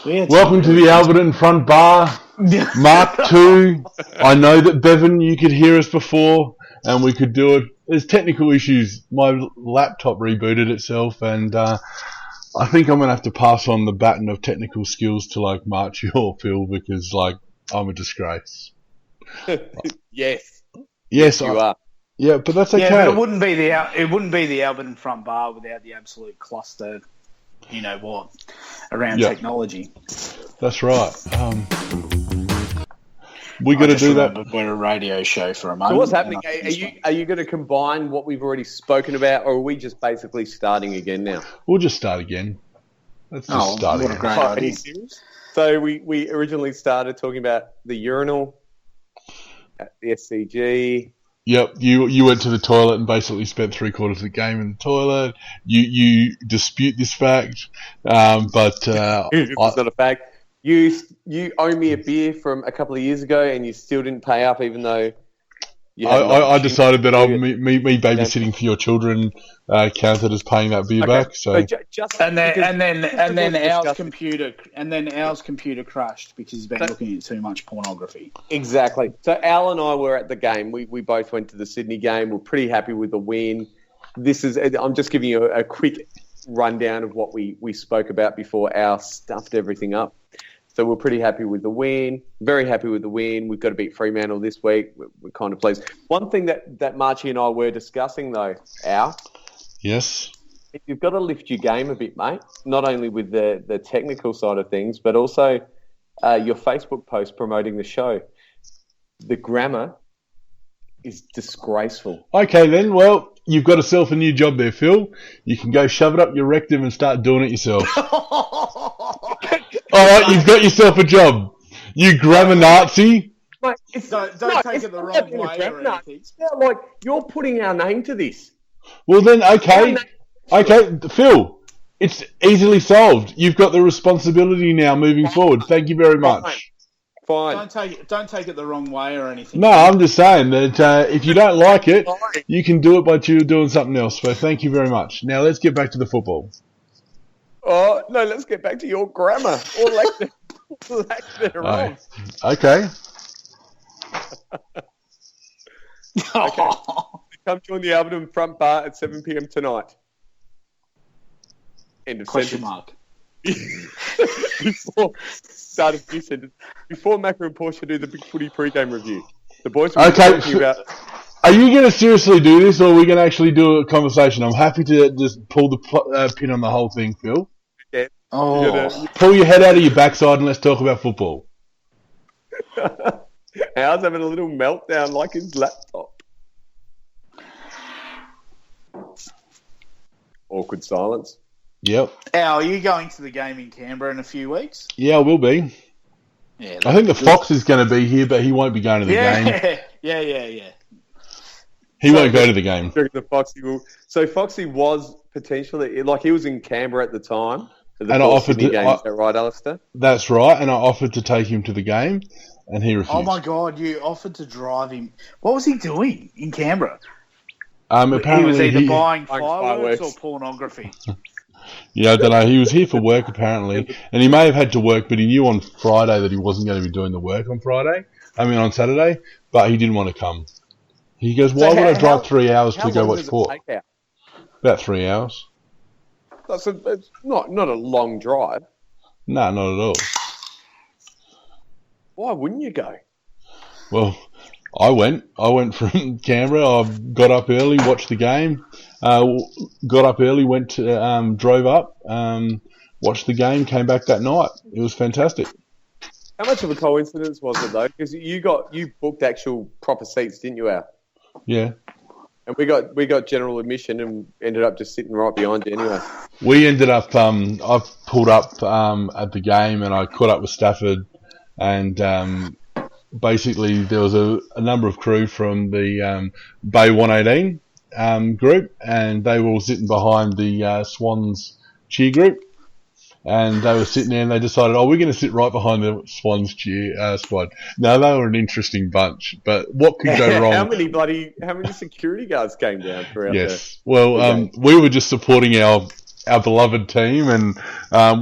Welcome to the Alberton front bar, Mark 2. I know that, Bevan, you could hear us before, and we could do it. There's technical issues. My laptop rebooted itself, and I think I'm going to have to pass on the baton of technical skills to, Marchie or Phil, because, I'm a disgrace. Yes. Yes, you are. Yeah, but that's okay. Yeah, but it wouldn't be the Alberton front bar without the absolute cluster, around technology. That's right. We got to do that. We're a radio show for a moment. So what's happening? Are you going to combine what we've already spoken about, or are we just basically starting again now? We'll just start again. Let's just start again. What a great idea. So we originally started talking about the urinal at the SCG. Yep, you went to the toilet and basically spent 3/4 of the game in the toilet. You dispute this fact, but it's not a fact. You owe me a beer from a couple of years ago, and you still didn't pay up, even though you had I decided that me babysitting for your children counted as paying that beer back. So and then Al's computer crashed because he's been looking at too much pornography. Exactly. So Al and I were at the game. We both went to the Sydney game. We're pretty happy with the win. I'm just giving you a quick rundown of what we spoke about before Al stuffed everything up. So we're pretty happy with the win. Very happy with the win. We've got to beat Fremantle this week. We're kind of pleased. One thing that Marchie and I were discussing, though, Al. Yes. You've got to lift your game a bit, mate. Not only with the technical side of things, but also your Facebook post promoting the show. The grammar is disgraceful. Okay, then. Well, you've got yourself a new job there, Phil. You can go shove it up your rectum and start doing it yourself. All right, you've got yourself a job. You grammar Nazi. Mate, don't take it the wrong way or anything. Yeah, you're putting our name to this. Well then, okay, Phil, it's easily solved. You've got the responsibility now moving forward. Thank you very much. Fine. Don't take it the wrong way or anything. No, I'm just saying that if you don't like it, you can do it by doing something else. So thank you very much. Now let's get back to the football. Oh, no, let's get back to your grammar. Or lack thereof. Okay. Okay. Come join the Alberton front bar at 7 p.m. tonight. End of Question sentence. Mark. Start of new sentence. Before Macca and Porsche do the Big Footy pre-game review, the boys will be talking about... Are you going to seriously do this, or are we going to actually do a conversation? I'm happy to just pull the pin on the whole thing, Phil. Yeah. Oh. Pull your head out of your backside and let's talk about football. Al's having a little meltdown like his laptop. Awkward silence. Yep. Al, are you going to the game in Canberra in a few weeks? Yeah, I will be. Yeah, I think the Fox is going to be here, but he won't be going to the game. Yeah. He won't go to the game. The Foxy will. So Foxy was potentially, he was in Canberra at the time. And I offered to. Is that right, Alistair? That's right, and I offered to take him to the game, and he refused. Oh my God! You offered to drive him. What was he doing in Canberra? Apparently he was either buying fireworks or pornography. Yeah, I don't know. He was here for work apparently, and he may have had to work, but he knew on Friday that he wasn't going to be doing the work on on Saturday, but he didn't want to come. He goes, "Why would I drive 3 hours to go watch sport?" About 3 hours. So it's not a long drive. No, not at all. Why wouldn't you go? Well, I went from Canberra. I got up early, watched the game. Got up early, drove up, watched the game, came back that night. It was fantastic. How much of a coincidence was it though? Because you booked actual proper seats, didn't you, Al? Yeah. And we got general admission and ended up just sitting right behind you anyway. We ended up. I pulled up at the game and I caught up with Stafford, and basically there was a number of crew from the Bay 118 group, and they were all sitting behind the Swans cheer group. And they were sitting there and they decided, we're going to sit right behind the Swans cheer squad. Now, they were an interesting bunch, but what could go wrong? How many security guards came down throughout Yes. Well, we were just supporting our our beloved team, and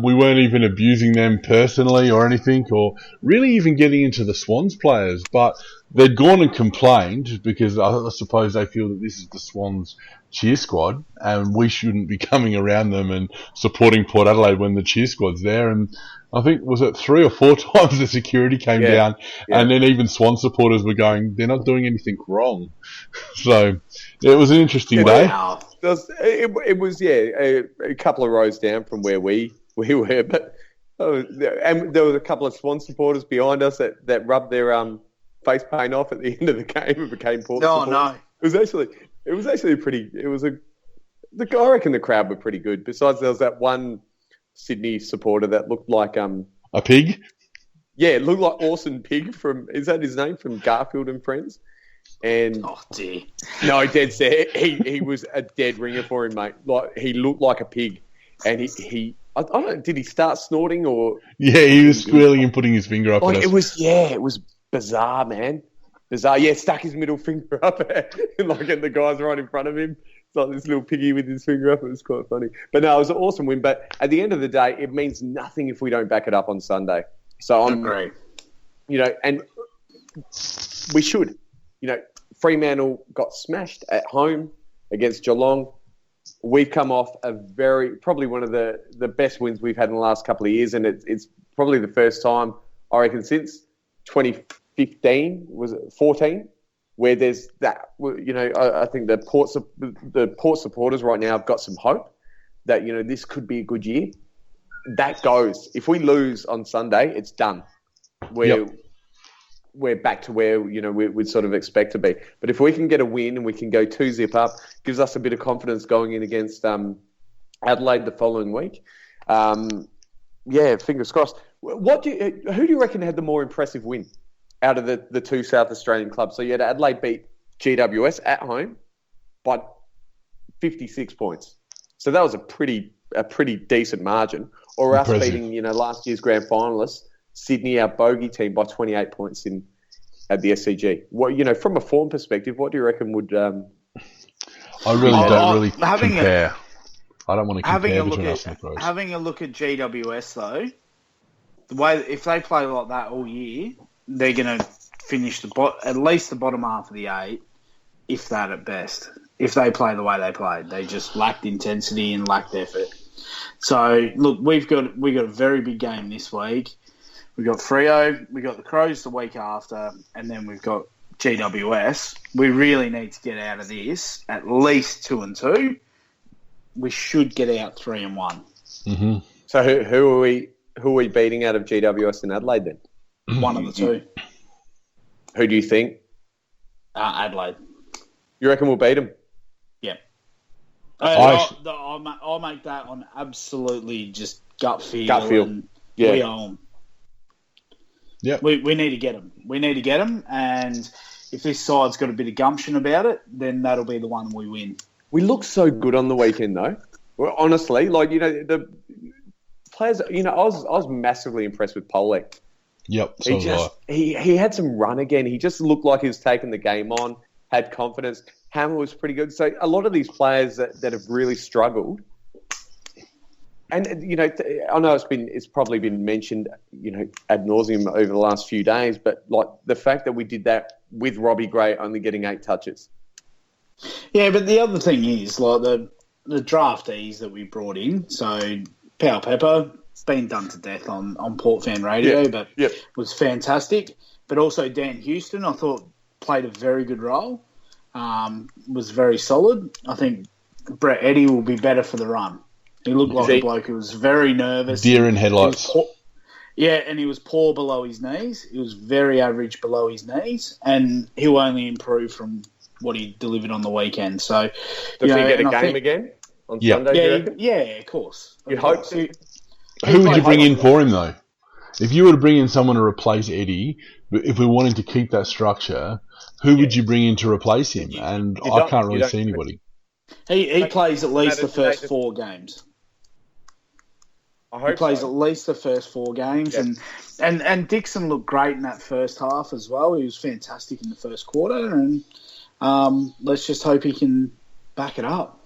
we weren't even abusing them personally or anything, or really even getting into the Swans players. But they'd gone and complained because I suppose they feel that this is the Swans cheer squad, and we shouldn't be coming around them and supporting Port Adelaide when the cheer squad's there. And I think, was it 3 or 4 times the security came down, and then even Swan supporters were going, they're not doing anything wrong. So it was an interesting day. It was a couple of rows down from where we were, but and there was a couple of Swan supporters behind us that rubbed their face paint off at the end of the game and became Port supporters. No. It was actually pretty. I reckon the crowd were pretty good. Besides, there was that one Sydney supporter that looked like a pig. Yeah, it looked like Orson Pig is that his name, from Garfield and Friends? And oh dear, no, dead set. He was a dead ringer for him, mate. Like, he looked like a pig, and he I don't know, did he start snorting or? Yeah, he was squealing and putting his finger up. Like, it was bizarre, man. Bizarre. Yeah, stuck his middle finger up, and the guys right in front of him. It's like this little piggy with his finger up. It was quite funny. But no, it was an awesome win. But at the end of the day, it means nothing if we don't back it up on Sunday. So I'm great. And we should. Fremantle got smashed at home against Geelong. We've come off probably one of the best wins we've had in the last couple of years, and it's probably the first time, I reckon, since 2015, was it 14, where there's that. I think the Port supporters right now have got some hope that this could be a good year. That goes. If we lose on Sunday, it's done. We're back to where we'd sort of expect to be. But if we can get a win and we can go 2-0 up, gives us a bit of confidence going in against Adelaide the following week. Fingers crossed. Who do you reckon had the more impressive win out of the two South Australian clubs? So you had Adelaide beat GWS at home by 56 points. So that was a pretty decent margin. Or us beating last year's grand finalists, Sydney, our bogey team, by 28 points at the SCG. What from a form perspective, what do you reckon would? I really don't compare. I don't want to compare between us and the Crows. Having a look at GWS though, the way if they play like that all year, they're going to finish at least the bottom half of the 8, if that at best. If they play the way they played, they just lacked intensity and lacked effort. So look, we've got a very big game this week. We've got Freo, we've got the Crows the week after, and then we've got GWS. We really need to get out of this at least 2-2. We should get out 3-1. Mm-hmm. So who are we beating out of GWS and Adelaide then? One of the two. Who do you think? Adelaide. You reckon we'll beat them? Yeah. I'll make that on absolutely just gut feel. And we own them. Yeah, we need to get them. And if this side's got a bit of gumption about it, then that'll be the one we win. We look so good on the weekend, though. Well, honestly, the players. I was massively impressed with Polek. Yep, he had some run again. He just looked like he was taking the game on. Had confidence. Hammer was pretty good. So a lot of these players that have really struggled. And I know it's probably been mentioned, ad nauseum over the last few days, but the fact that we did that with Robbie Gray only getting 8 touches. Yeah, but the other thing is the draftees that we brought in. So Power Pepper, it's been done to death on Port Fan Radio, but was fantastic. But also Dan Houston, I thought played a very good role. Was very solid. I think Brett Eddy will be better for the run. He looked like a bloke who was very nervous. Deer in headlights. And he was poor below his knees. He was very average below his knees, and he'll only improve from what he delivered on the weekend. So, does he get a game again on Sunday? Yeah, of course. You'd hope so. Who would you bring in for him though? If you were to bring in someone to replace Eddie, if we wanted to keep that structure, who would you bring in to replace him? And I can't really see anybody. He plays at least the first 4 games. He plays at least the first 4 games, and Dixon looked great in that first half as well. He was fantastic in the first quarter, and let's just hope he can back it up.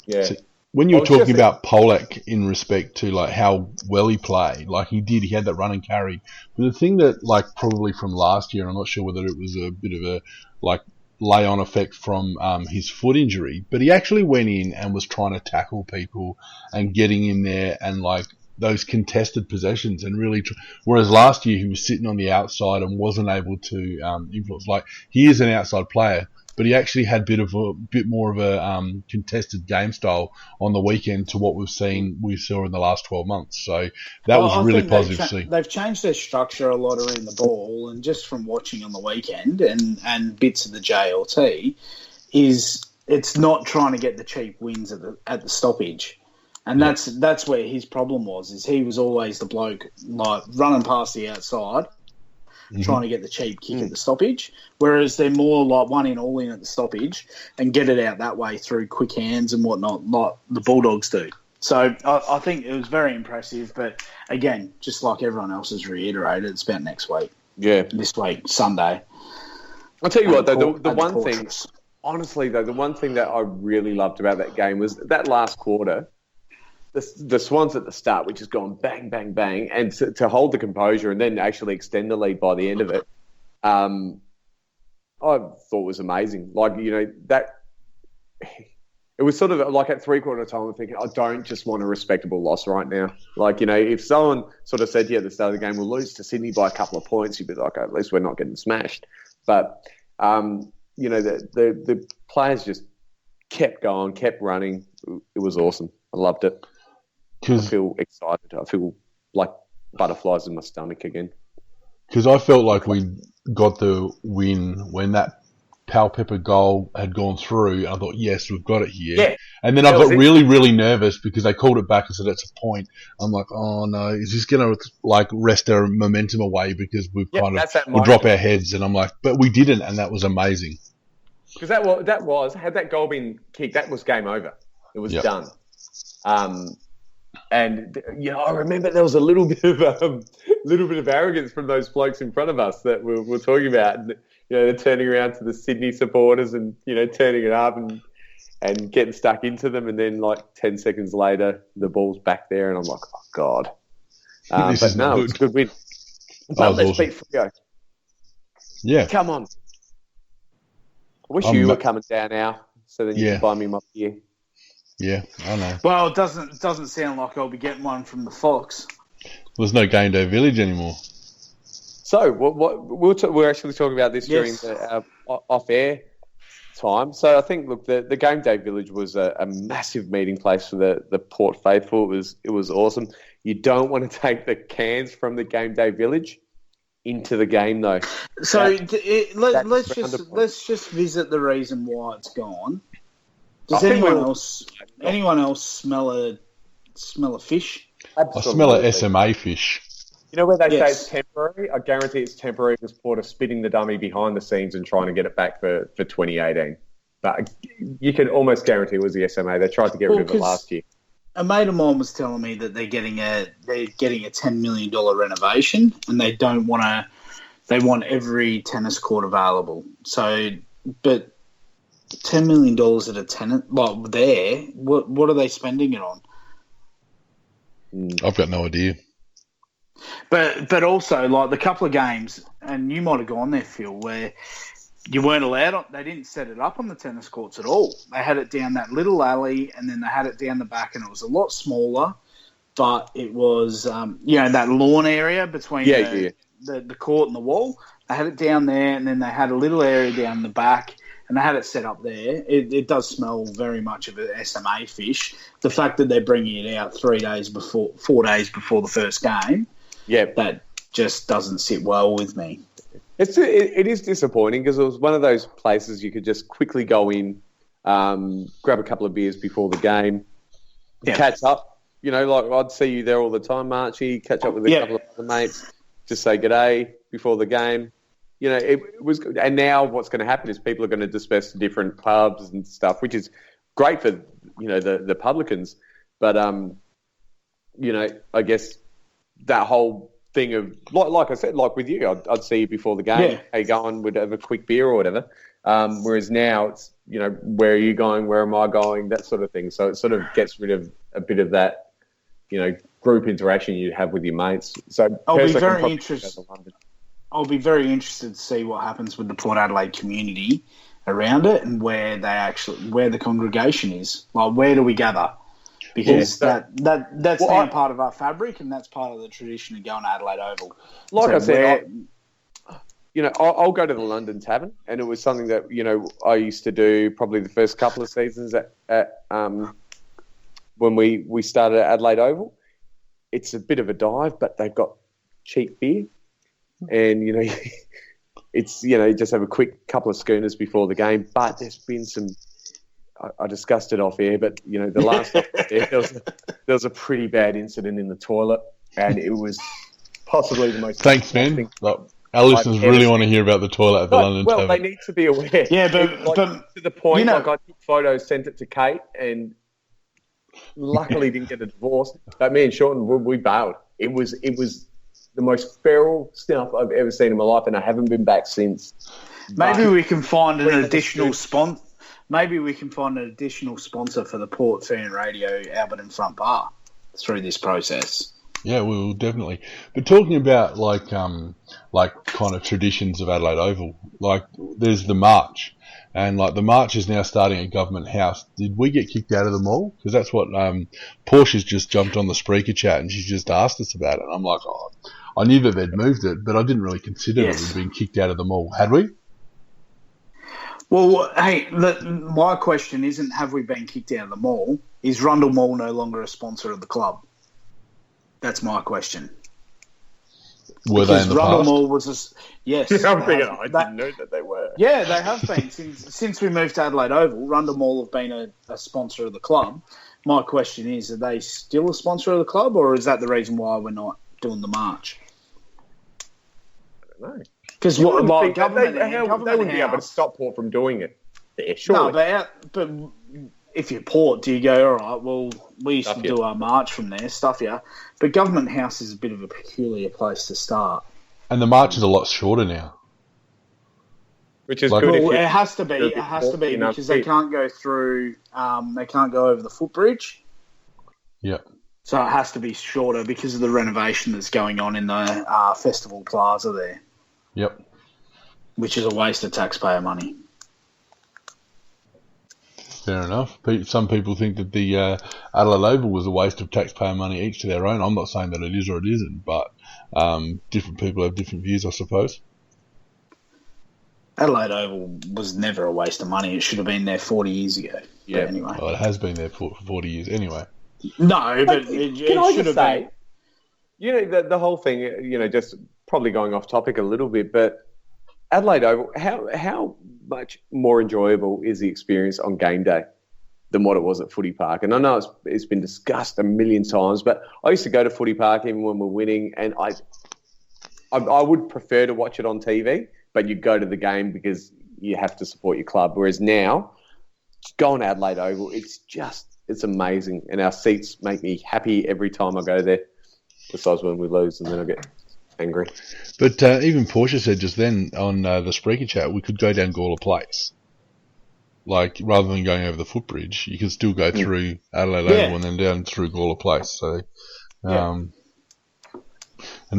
Yeah. when you I were was talking just- about Polak in respect to like how well he played, like he had that run and carry. But the thing that like probably from last year, I'm not sure whether it was a bit of a like lay on effect from his foot injury, but he actually went in and was trying to tackle people and getting in there and like those contested possessions and really. Whereas last year he was sitting on the outside and wasn't able to influence. Like he is an outside player, but he actually had a bit more of a contested game style on the weekend to what we saw in the last 12 months. So that was I really think positive to see. they've changed their structure a lot around the ball, and just from watching on the weekend and bits of the JLT, is it's not trying to get the cheap wins at the stoppage. And that's where his problem was, is he was always the bloke like running past the outside, trying to get the cheap kick at the stoppage, whereas they're more like one in, all in at the stoppage and get it out that way through quick hands and whatnot, like the Bulldogs do. So I think it was very impressive, but again, just like everyone else has reiterated, it's about next week. Yeah. This week, Sunday. I'll tell you what, though, the At one thing, Fortress. honestly, though, the one thing that I really loved about that game was that last quarter, the Swans at the start, which has gone bang, bang, bang, and to hold the composure and then actually extend the lead by the end of it, I thought was amazing. Like, that it was sort of like at three-quarter time, I'm thinking, I don't just want a respectable loss right now. Like, if someone sort of said to you at the start of the game, we'll lose to Sydney by a couple of points, you'd be like, at least we're not getting smashed. But, the players just kept going, kept running. It was awesome. I loved it. I feel excited. I feel like butterflies in my stomach again. Because I felt like we got the win when that Pal Pepper goal had gone through, and I thought, yes, we've got it here. Yeah. And then I got really, really nervous because they called it back and said it's a point. I'm like, oh no, is this going to like wrest our momentum away because we'll drop our heads? And I'm like, but we didn't, and that was amazing. Because had that goal been kicked, that was game over. It was done. And I remember there was a little bit of arrogance from those blokes in front of us that we're talking about. And, they're turning around to the Sydney supporters and turning it up and getting stuck into them. And then like 10 seconds later, the ball's back there, and I'm like, oh god. But no, it's a good win. But let's beat Freo. Yeah, come on. I wish you were coming down now, so then you can buy me my beer. Yeah, I know. Well, it doesn't sound like I'll be getting one from the Fox. There's no Game Day Village anymore. So we're actually talking about this during the off-air time. So I think, look, the Game Day Village was a massive meeting place for the Port Faithful. It was awesome. You don't want to take the cans from the Game Day Village into the game, though. So let's just visit the reason why it's gone. Does anyone else smell a fish? Absolutely. I smell a SMA fish. You know where they say it's temporary? I guarantee it's temporary because Port are spitting the dummy behind the scenes and trying to get it back for 2018. But you can almost guarantee it was the SMA. They tried to get rid of it last year. A mate of mine was telling me that they're getting a $10 million renovation, and they want every tennis court available. So, but $10 million at a tenant, like there, what are they spending it on? I've got no idea. But also, like the couple of games, and you might have gone there, Phil, where you weren't allowed. They didn't set it up on the tennis courts at all. They had it down that little alley, and then they had it down the back, and it was a lot smaller. But it was, that lawn area between the court and the wall. They had it down there, and then they had a little area down the back, and they had it set up there. It does smell very much of an SMA fish. The fact that they're bringing it out 4 days before the first game, that just doesn't sit well with me. It is disappointing because it was one of those places you could just quickly go in, grab a couple of beers before the game, catch up. Like I'd see you there all the time, Marchie, catch up with a couple of other mates, just say g'day before the game. It was good. And now what's going to happen is people are going to disperse to different pubs and stuff, which is great for, the publicans. But, I guess that whole thing of, like I said, like with you, I'd see you before the game. How you going? We'd have a quick beer or whatever. Whereas now it's, where are you going? Where am I going? That sort of thing. So it sort of gets rid of a bit of that, group interaction you have with your mates. So I'll be very interested. I'll be very interested to see what happens with the Port Adelaide community around it and where the congregation is. Like, where do we gather? Because that's now part of our fabric, and that's part of the tradition of going to Adelaide Oval. Like I said, I'll go to the London Tavern, and it was something that I used to do probably the first couple of seasons at when we started at Adelaide Oval. It's a bit of a dive, but they've got cheap beer, and it's you just have a quick couple of schooners before the game. But there's been some. I discussed it off air, but the last there was a pretty bad incident in the toilet, and it was possibly the most. Thanks, man. Our listeners really want to hear about the toilet at the London Tavern. Well, they need to be aware. Yeah, but to the point, I took photos, sent it to Kate, and luckily didn't get a divorce. But me and Shorten, we bailed. It was the most feral stuff I've ever seen in my life, and I haven't been back since. Maybe we can find an additional sponsor. Maybe we can find an additional sponsor for the Port Fan Radio Alberton front bar through this process. Yeah, we will definitely. But talking about like kind of traditions of Adelaide Oval, like there's the march, and like the march is now starting at Government House. Did we get kicked out of the mall? Because that's what Portia's just jumped on the Spreaker chat and she's just asked us about it. And I'm like, I knew that they'd moved it, but I didn't really consider that we'd been kicked out of the mall. Had we? Well, hey, my question isn't have we been kicked out of the mall? Is Rundle Mall no longer a sponsor of the club? That's my question. Were they in the Rundle past? Mall was yes. I didn't know that they were. Yeah, they have been since we moved to Adelaide Oval. Rundle Mall have been a sponsor of the club. My question is, are they still a sponsor of the club, or is that the reason why we're not doing the march? I don't know. Because they wouldn't be able to stop Port from doing it. Yeah, sure. No, but if you're Port, do you go, all right, well, we used to do our march from there, stuff you. But Government House is a bit of a peculiar place to start. And the march is a lot shorter now. Which is good. Well, it has to be. It has to be because they can't go through. They can't go over the footbridge. Yeah. So it has to be shorter because of the renovation that's going on in the Festival Plaza there. Yep. Which is a waste of taxpayer money. Fair enough. Some people think that the Adelaide Oval was a waste of taxpayer money, each to their own. I'm not saying that it is or it isn't, but different people have different views, I suppose. Adelaide Oval was never a waste of money. It should have been there 40 years ago. Yeah. But anyway. Well, it has been there for 40 years anyway. No, but it should have been. The whole thing, just probably going off topic a little bit, but Adelaide Oval, how much more enjoyable is the experience on game day than what it was at Footy Park? And I know it's been discussed a million times, but I used to go to Footy Park even when we're winning, and I would prefer to watch it on TV, but you go to the game because you have to support your club. Whereas now, going to Adelaide Oval, it's amazing, and our seats make me happy every time I go there. Besides when we lose, and then I get angry. But even Portia said just then on the Spreaker chat, we could go down Gawler Place. Like, rather than going over the footbridge, you could still go through Adelaide Oval and then down through Gawler Place. So, and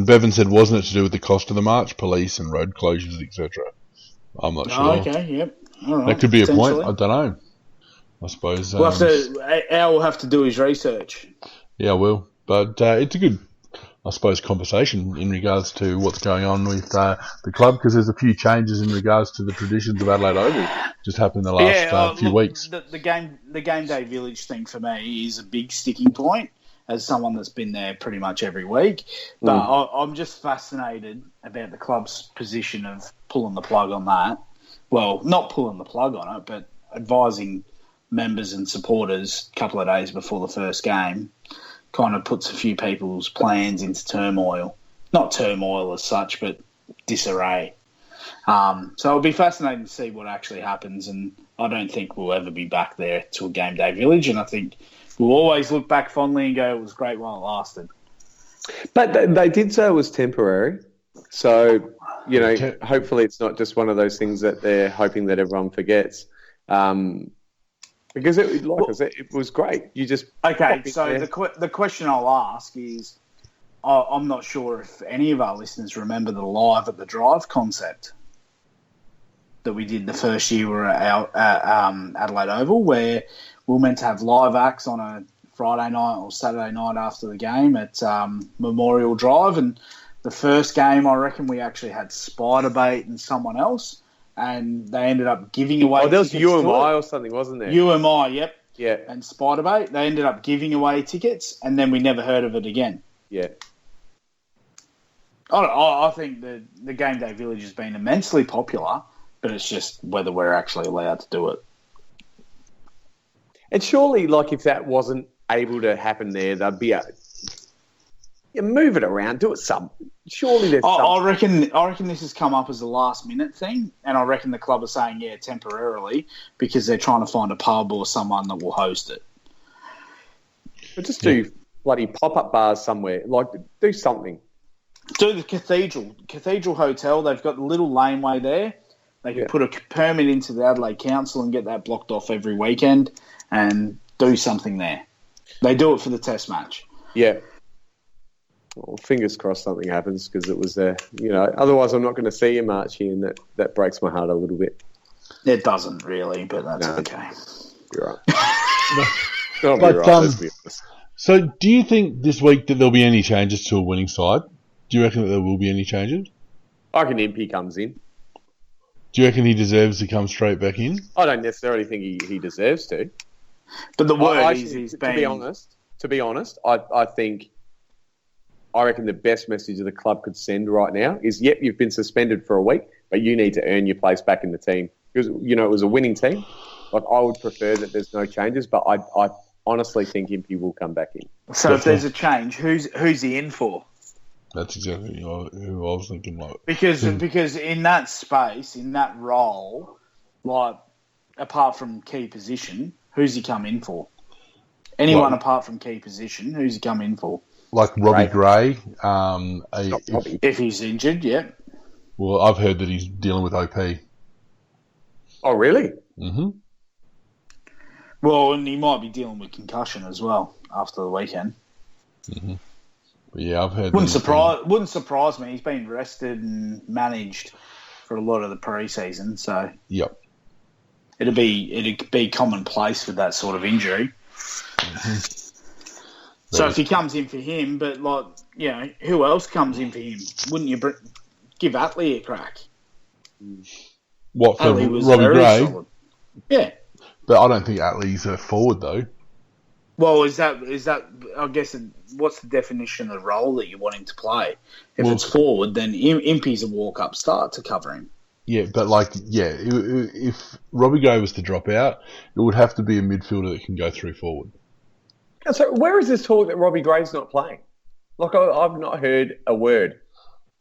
Bevan said, wasn't it to do with the cost of the march, police and road closures, etc.? I'm not sure. Oh, okay, yep. All right. That could be a point. I don't know. I suppose. Al will have to do his research. Yeah, I will. But it's a good, I suppose, conversation in regards to what's going on with the club, because there's a few changes in regards to the traditions of Adelaide Oval just happened in the last few weeks. The game day village thing for me is a big sticking point as someone that's been there pretty much every week. But I'm just fascinated about the club's position of pulling the plug on that. Well, not pulling the plug on it, but advising members and supporters a couple of days before the first game kind of puts a few people's plans into turmoil. Not turmoil as such, but disarray. So it'll be fascinating to see what actually happens, and I don't think we'll ever be back there to a game day village, and I think we'll always look back fondly and go, it was great while it lasted. But they did say it was temporary. So hopefully it's not just one of those things that they're hoping that everyone forgets. Because I said, it was great. You just So the question I'll ask is, I'm not sure if any of our listeners remember the Live at the Drive concept that we did the first year we were at Adelaide Oval, where we were meant to have live acts on a Friday night or Saturday night after the game at Memorial Drive. And the first game, I reckon we actually had Spiderbait and someone else, and they ended up giving away. Oh, there was UMI or something, wasn't there? UMI, yep. Yeah. And Spiderbait, they ended up giving away tickets, and then we never heard of it again. Yeah. I think the Game Day Village has been immensely popular, but it's just whether we're actually allowed to do it. And surely, if that wasn't able to happen there, there'd be move it around, do it some. Surely there's something. I reckon this has come up as a last minute thing, and I reckon the club are saying temporarily because they're trying to find a pub or someone that will host it. But just do bloody pop-up bars somewhere. Do something. Do the Cathedral Hotel. They've got the little laneway there. They can put a permit into the Adelaide Council and get that blocked off every weekend and do something there. They do it for the test match. Yeah. Well, fingers crossed something happens, because it was otherwise I'm not going to see you March here, and that breaks my heart a little bit. It doesn't really, but that's okay. You're right. So do you think this week that there'll be any changes to a winning side? Do you reckon that there will be any changes? I reckon Impey comes in. Do you reckon he deserves to come straight back in? I don't necessarily think he deserves to. But the word is he's been... To be honest, I reckon the best message the club could send right now is, you've been suspended for a week, but you need to earn your place back in the team. Because, it was a winning team. I would prefer that there's no changes, but I honestly think Impey will come back in. So if there's a change, who's he in for? That's exactly who I was thinking. Because in that space, in that role, apart from key position, who's he come in for? Anyone apart from key position, who's he come in for? Like Robbie Gray. If he's injured, yeah. Well, I've heard that he's dealing with OP. Oh, really? Mm-hmm. Well, and he might be dealing with concussion as well after the weekend. Mm-hmm. But yeah, I've heard. Wouldn't surprise me. He's been rested and managed for a lot of the pre-season, so yep. It'd be commonplace with that sort of injury. Mm-hmm. So if he comes in for him, but who else comes in for him? Wouldn't you give Atlee a crack? What, for Robbie Gray? Solid. Yeah. But I don't think Atlee's a forward, though. Well, is that? I guess, what's the definition of the role that you want him to play? If it's forward, then Impey's a walk-up start to cover him. Yeah, but if Robbie Gray was to drop out, it would have to be a midfielder that can go through forward. So where is this talk that Robbie Gray's not playing? I've not heard a word.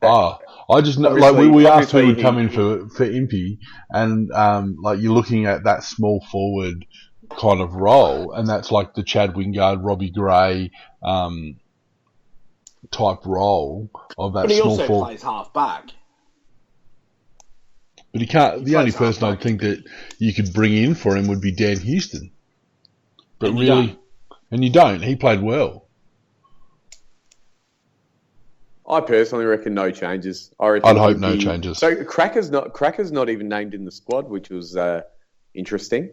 I just know, we asked who would come in for Impey, and you're looking at that small forward kind of role, and that's like the Chad Wingard, Robbie Gray type role of that. But he small also forward. plays half back. But he can't. The only person I'd think that you could bring in for him would be Dan Houston. But and really, and you don't. He played well. I personally reckon no changes. I'd hope no changes. So Cracker's not even named in the squad, which was interesting.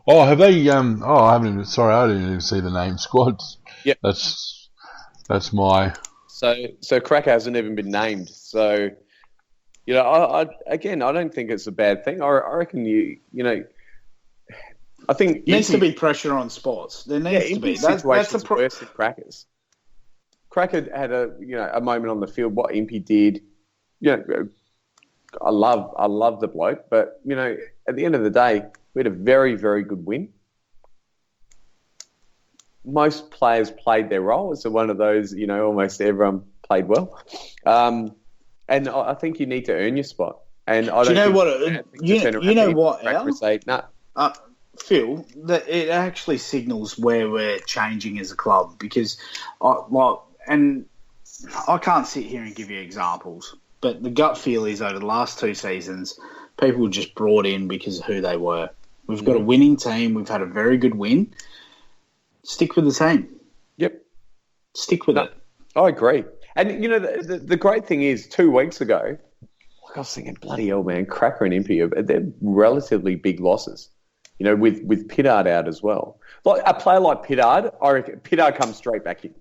Oh, have they? I haven't even. Sorry, I didn't even see the name squads. Yeah, that's my. So Cracker hasn't even been named. So, I don't think it's a bad thing. I reckon I think there needs to be pressure on sports. There needs to be. That's worse than Crackers. Cracker had a moment on the field. What Impey did, I love the bloke, but at the end of the day, we had a very, very good win. Most players played their role. It's one of those, almost everyone played well, and I think you need to earn your spot. And I don't. Phil, that it actually signals where we're changing as a club, because and I can't sit here and give you examples, but the gut feel is over the last 2 seasons, people were just brought in because of who they were. We've got a winning team. We've had a very good win. Stick with the team. Yep. Stick with it. I agree. And, you know, the great thing is 2 weeks ago, like I was thinking, bloody hell, man, Cracker and Impey, they're relatively big losses, you know, with Pittard out as well. Like a player like Pittard, I reckon Pittard comes straight back in.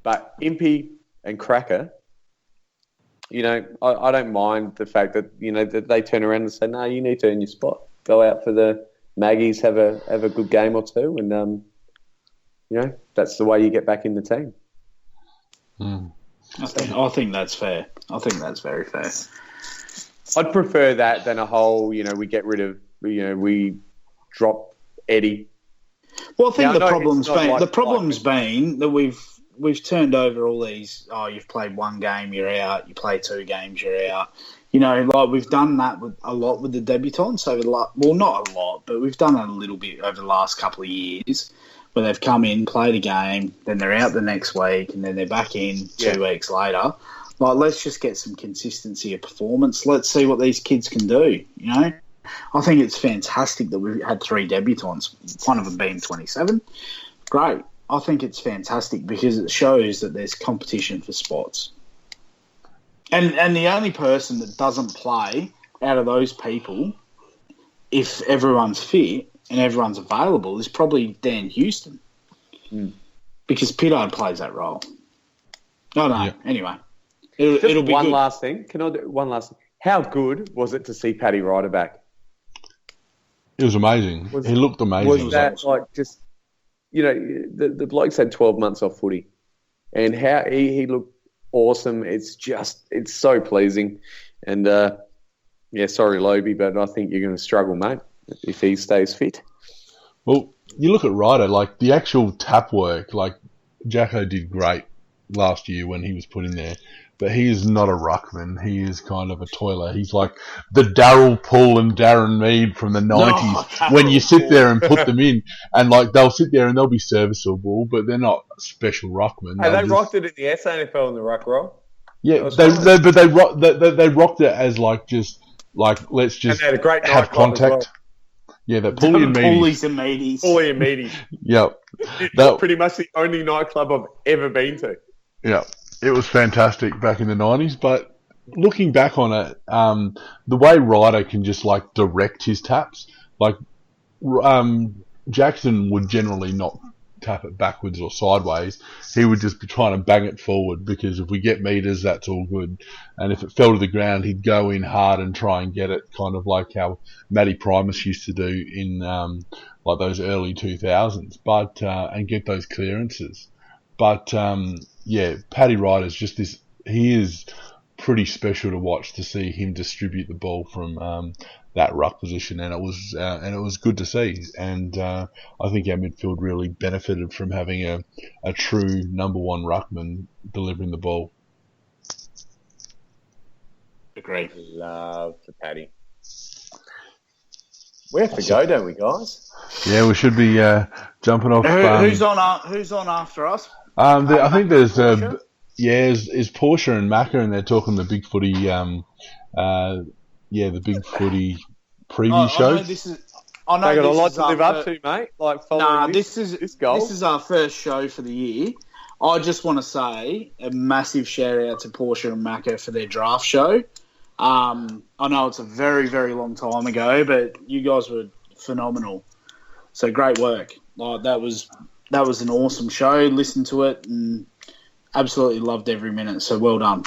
But Impey and Cracker, you know, I don't mind the fact that, you know, that they turn around and say, no, you need to earn your spot. Go out for the Maggies, have a good game or two, and, you know, that's the way you get back in the team. I think that's fair. I think that's very fair. I'd prefer that than a whole, you know, we get rid of, you know, we drop Eddie. Well, I think the problem's been that we've turned over all these. Oh, you've played 1 game, you're out. You play 2 games, you're out. You know, like we've done that a lot with the debutants over the last. Well, not a lot, but we've done that a little bit over the last couple of years, where they've come in, played a game, then they're out the next week, and then they're back in 2 weeks later. Like, let's just get some consistency of performance. Let's see what these kids can do. You know, I think it's fantastic that we've had 3 debutants, one of them being 27. Great. I think it's fantastic because it shows that there's competition for spots. And the only person that doesn't play out of those people, if everyone's fit and everyone's available, is probably Dan Houston. Because Pittard plays that role. No. Yeah. Anyway, it'll be one good. last thing. Can I do one last thing? How good was it to see Paddy Ryder back? It was amazing. He looked amazing. Was that like just, you know, the bloke's had 12 months off footy, and how he looked awesome. It's so pleasing. And, sorry, Lobie, but I think you're going to struggle, mate, if he stays fit. Well, you look at Ryder, like the actual tap work, like Jacko did great last year when he was put in there, but he is not a ruckman. He is kind of a toiler. He's like the Darryl Poole and Darren Mead from the 90s when you sit there and put them in, and like they'll sit there and they'll be serviceable, but they're not special ruckmen. Hey, they rocked it in the SANFL in the ruck roll. Yeah, they rocked it as like just like let's just and they had a great have contact. Yeah, that Paulie and Meaties. Paulie and Meaties. Yep. That's pretty much the only nightclub I've ever been to. Yeah, it was fantastic back in the 90s, but looking back on it, the way Ryder can just like direct his taps, like Jackson would generally not tap it backwards or sideways. He would just be trying to bang it forward because if we get meters, that's all good. And if it fell to the ground, he'd go in hard and try and get it, kind of like how Matty Primus used to do in like those early 2000s, but and get those clearances. But Paddy Ryder's just this. He is pretty special to watch, to see him distribute the ball from that ruck position, and it was good to see. And I think our midfield really benefited from having a true number 1 ruckman delivering the ball. Agree. Love the Paddy. We have to go, don't we, guys? Yeah, we should be jumping off. Who's on after us? I think there's is Porsche and Macca, and they're talking the big footy. The big footy preview shows. I know got a lot to live up to, mate. Like following this goal. This is our first show for the year. I just want to say a massive shout out to Porsche and Macca for their draft show. I know it's a very, very long time ago, but you guys were phenomenal. So great work. Like that was an awesome show. Listened to it and absolutely loved every minute. So well done.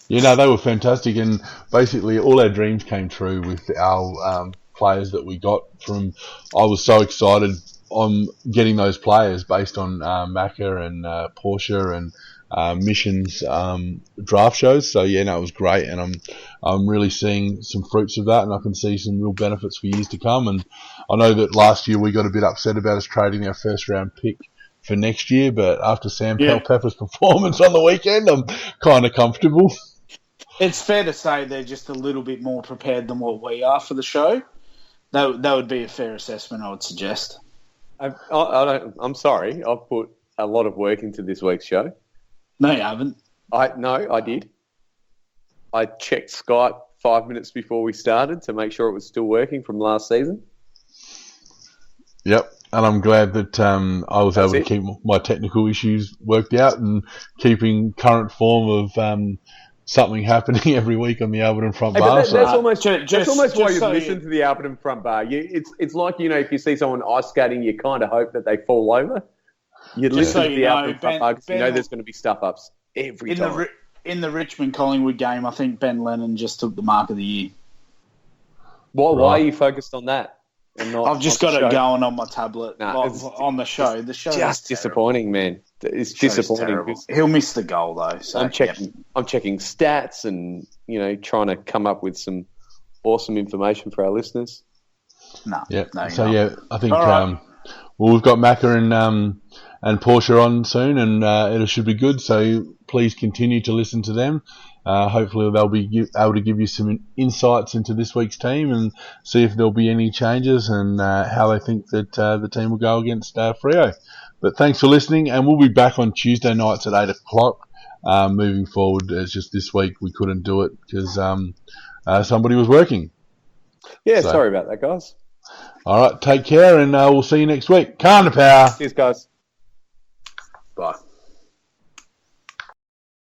Yeah, no, they were fantastic, and basically all our dreams came true with our players that we got from. I was so excited on getting those players based on Macca and Porsche and Mission's draft shows. So yeah, no, it was great, and I'm really seeing some fruits of that, and I can see some real benefits for years to come. And I know that last year we got a bit upset about us trading our first round pick for next year, but after Sam Pepper's performance on the weekend, I'm kind of comfortable. It's fair to say they're just a little bit more prepared than what we are for the show. That would be a fair assessment, I would suggest. I'm sorry. I've put a lot of work into this week's show. No, you haven't. I did. I checked Skype 5 minutes before we started to make sure it was still working from last season. Yep, and I'm glad that I was able to keep my technical issues worked out and keeping current form of something happening every week on the Alberton front bar. That's almost why you listen to the Alberton front bar. It's like, if you see someone ice skating, you kind of hope that they fall over. You listen to the Alberton front bar because you know there's going to be stuff-ups every time. In the Richmond-Collingwood game, I think Ben Lennon just took the mark of the year. Why are you focused on that? I've just got it going on my tablet on the show. The show just disappointing, man. It's disappointing. He'll miss the goal though. So I'm checking stats and trying to come up with some awesome information for our listeners. No. I think we've got Macca and Porsche on soon, and it should be good. So please continue to listen to them. Hopefully they'll be able to give you some insights into this week's team and see if there'll be any changes and how they think that the team will go against Freo. But thanks for listening, and we'll be back on Tuesday nights at 8 o'clock. Moving forward, it's just this week we couldn't do it because somebody was working. Yeah, sorry about that, guys. All right, take care, and we'll see you next week. Calm the power. Cheers, guys. Bye.